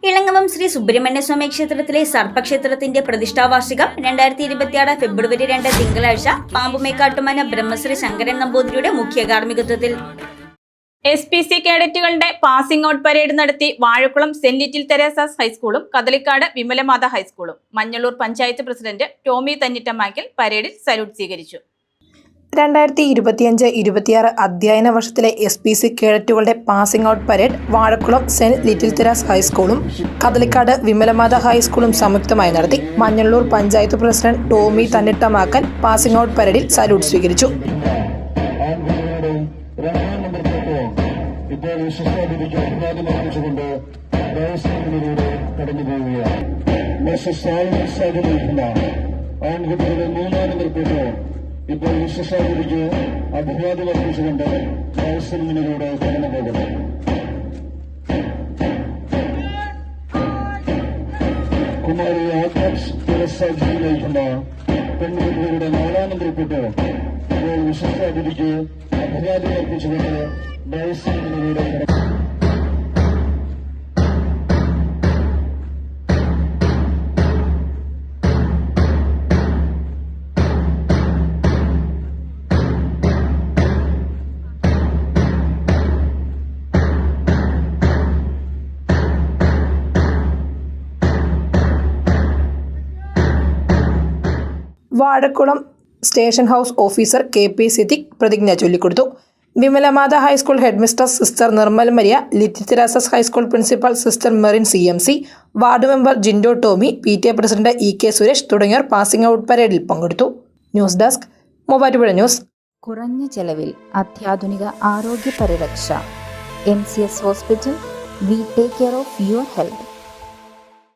ഇളങ്ങവം ശ്രീ സുബ്രഹ്മണ്യസ്വാമി ക്ഷേത്രത്തിലെ സർപ്പക്ഷേത്രത്തിന്റെ പ്രതിഷ്ഠാവാർഷികം 2026 ഫെബ്രുവരി 2 തിങ്കളാഴ്ച പാമ്പുമേക്കാട്ടുമന ബ്രഹ്മശ്രീ ശങ്കരൻ നമ്പൂതിരിയുടെ മുഖ്യ കാർമ്മികത്വത്തിൽ SPC കേഡറ്റുകളുടെ പാസിംഗ് ഔട്ട് പരേഡ് നടത്തി വാഴക്കുളം സെന്റ് ലിറ്റിൽ തെരേസാസ് ഹൈസ്കൂളും കദളിക്കാട് വിമലമാത ഹൈസ്കൂളും മഞ്ഞളൂർ പഞ്ചായത്ത് പ്രസിഡന്റ് ടോമി തന്നിറ്റമാക്കൽ പരേഡിൽ സല്യൂട്ട് സ്വീകരിച്ചു. 2025-26 അധ്യയന വർഷത്തിലെ SPC കേഡറ്റുകളുടെ passing out parade Vazhakulam Saint Little Teresa's ഹൈസ്കൂളും കദളിക്കാട് വിമലമാത ഹൈസ്കൂളും സംയുക്തമായി നടത്തി. Manjallur panchayat president Tomy Thannittamakkal passing out പരേഡിൽ സല്യൂട്ട് സ്വീകരിച്ചു. ഇപ്പോൾ വിശ്വസായിരിക്ക് അഭിവാദ്യം അർപ്പിച്ചുകൊണ്ട് മത്സരങ്ങളിലൂടെ കടന്നു പോകുന്നു. കുമാരി ആകാശ് പുരസ്കാരം നയിക്കുന്ന പെൺകുട്ടികളുടെ 4ാം നമ്പർപ്പെട്ട് ഇപ്പോൾ വിശ്വസായിരിക്ക് അഭിവാദ്യം അർപ്പിച്ചുകൊണ്ട് മത്സരങ്ങളിലൂടെ കടന്നു. Vazhakulam station house officer KP Siddique പ്രതിജ്ഞ ചൊല്ലിക്കൊടുത്തു. Vimalamatha high school headmistress sister Nirmal Maria, Little Teresa's high school principal sister Merin CMC, ward member Jindo Tomy, PTA president EK Suresh തുടങ്ങിയവർ പാസിംഗ് ഔട്ട് പരേഡിൽ പങ്കെടുത്തു. News desk Muvattupuzha news. കുറഞ്ഞ ചെലവിൽ അത്യാധുനിക ആരോഗ്യ പരിരക്ഷ. MCS hospital. We take care of your health.